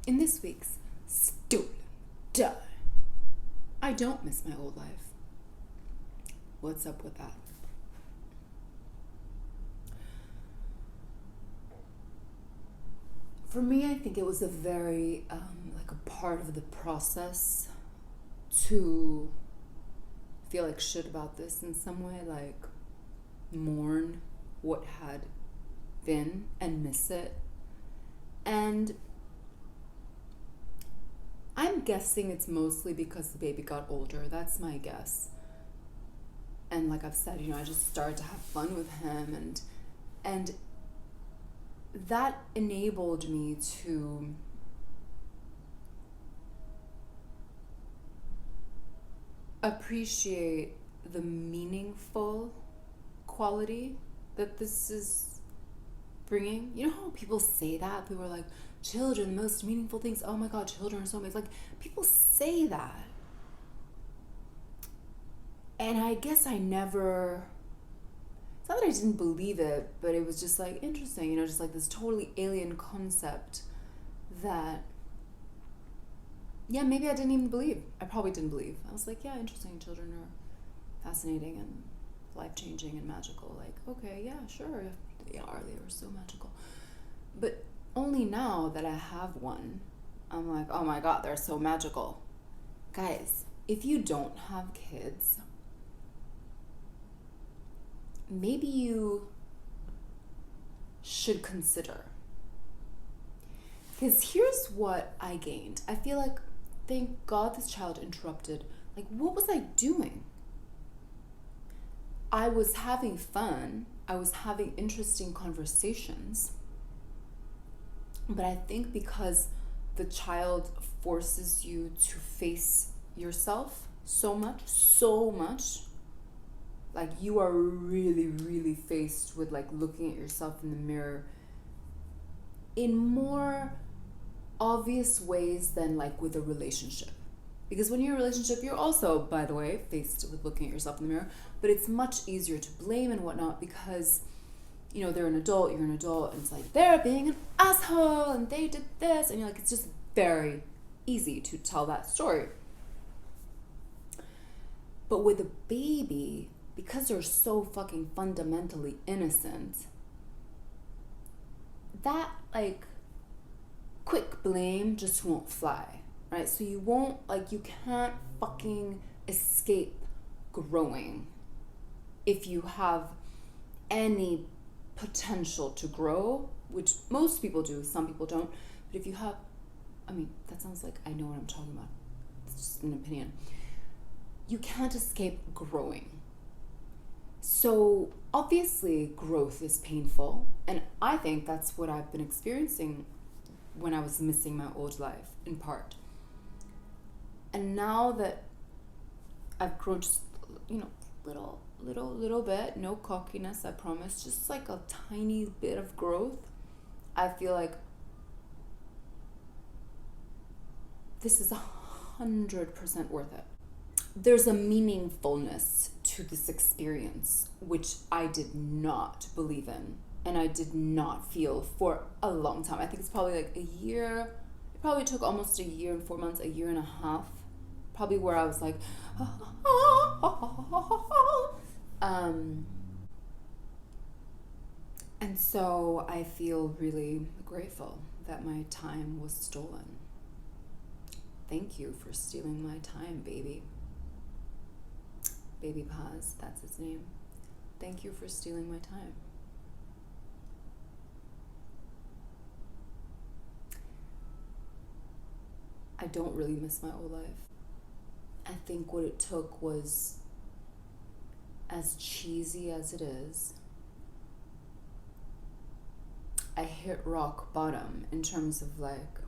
In this week's Stolen Done, I don't miss my old life. What's up with that? For me, I think it was a very, like a part of the process to feel like shit about this in some way, like mourn what had been and miss it. And I'm guessing it's mostly because the baby got older. That's my guess. And like I've said, I just started to have fun with him, and that enabled me to appreciate the meaningful quality that this is bringing. You know how people say that? People are like, children, the most meaningful things. Oh my God, children are so amazing. Like, people say that. And I guess I never, it's not that I didn't believe it, but it was just like interesting, just like this totally alien concept that, yeah, maybe I didn't even believe. I probably didn't believe. I was like, yeah, interesting. Children are fascinating and life-changing and magical. Like, okay, yeah, sure. They are so magical. But only now that I have one, I'm like, oh my God, they're so magical. Guys, if you don't have kids, maybe you should consider. Because here's what I gained. I feel like, thank God this child interrupted. Like, what was I doing? I was having fun. I was having interesting conversations. But I think because the child forces you to face yourself so much, like you are really, really faced with like looking at yourself in the mirror in more obvious ways than like with a relationship. Because when you're in a relationship, you're also, by the way, faced with looking at yourself in the mirror, but it's much easier to blame and whatnot because, they're an adult, you're an adult, and it's like, they're being an asshole, and they did this, and you're like, it's just very easy to tell that story. But with a baby, because they're so fucking fundamentally innocent, that, like, quick blame just won't fly, right? So you can't fucking escape growing if you have any potential to grow, which most people do, some people don't. But if you have, that sounds like I know what I'm talking about. It's just an opinion. You can't escape growing. So obviously growth is painful, and I think that's what I've been experiencing when I was missing my old life, in part. And now that I've grown just, little bit, no cockiness, I promise, just like a tiny bit of growth, I feel like this is 100% worth it. There's a meaningfulness to this experience, which I did not believe in. And I did not feel for a long time. I think it's probably like a year. It probably took almost a year and 4 months, a year and a half. Probably where I was like, and so I feel really grateful that my time was stolen. Thank you for stealing my time, baby. Baby Paz, that's his name. Thank you for stealing my time. I don't really miss my old life. I think what it took was, as cheesy as it is, I hit rock bottom in terms of like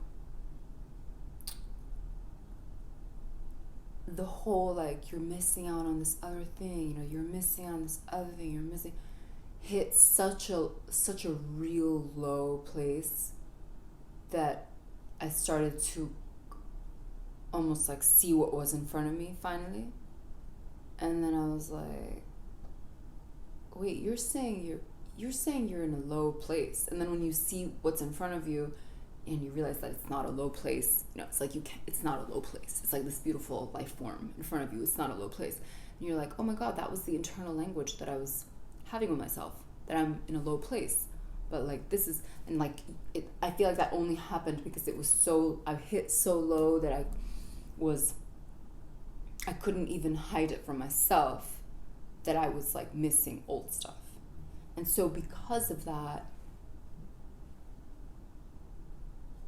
the whole like you're missing out on this other thing, you're missing out on this other thing, hit such a real low place that I started to almost like see what was in front of me finally. And then I was like, wait, you're saying you're in a low place, and then when you see what's in front of you, and you realize that it's not a low place. It's like it's not a low place. It's like this beautiful life form in front of you. It's not a low place. And you're like, oh my God, that was the internal language that I was having with myself, that I'm in a low place. But like this is, and like I feel like that only happened because it was I hit so low that I couldn't even hide it from myself, that I was like missing old stuff. And so because of that,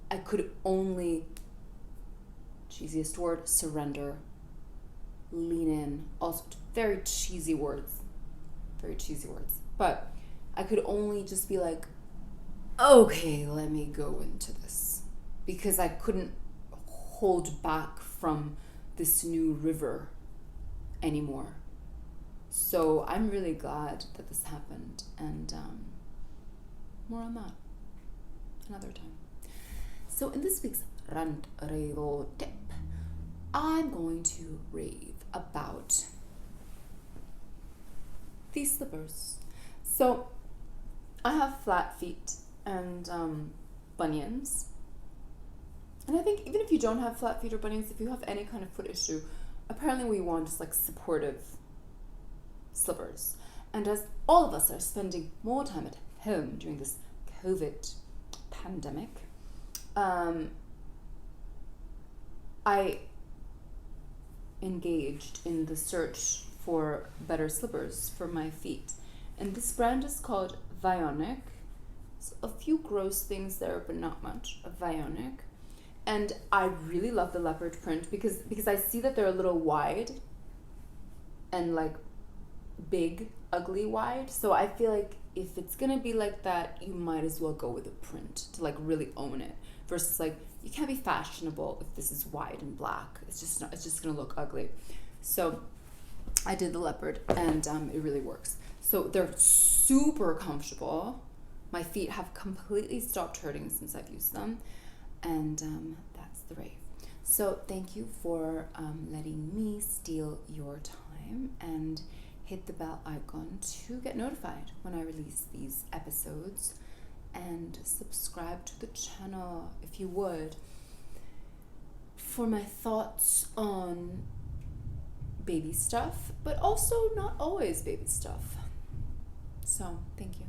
I could only, cheesiest word, surrender, lean in. Also very cheesy words, but I could only just be like, okay, let me go into this, because I couldn't hold back from this new river anymore. So I'm really glad that this happened, and more on that another time. So in this week's rant rave tip, I'm going to rave about these slippers. So I have flat feet and bunions. And I think even if you don't have flat feet or bunions, if you have any kind of foot issue, apparently we want just like supportive slippers. And as all of us are spending more time at home during this COVID pandemic, I engaged in the search for better slippers for my feet. And this brand is called Vionic. So a few gross things there, but not much. Vionic. And I really love the leopard print because I see that they're a little wide and like big, ugly wide. So I feel like if it's gonna be like that, you might as well go with a print to like really own it. Versus like, you can't be fashionable if this is wide and black. It's just gonna look ugly. So I did the leopard, and it really works. So they're super comfortable. My feet have completely stopped hurting since I've used them. And that's the rave. So thank you for letting me steal your time, and hit the bell icon to get notified when I release these episodes, and subscribe to the channel if you would, for my thoughts on baby stuff, but also not always baby stuff. So thank you.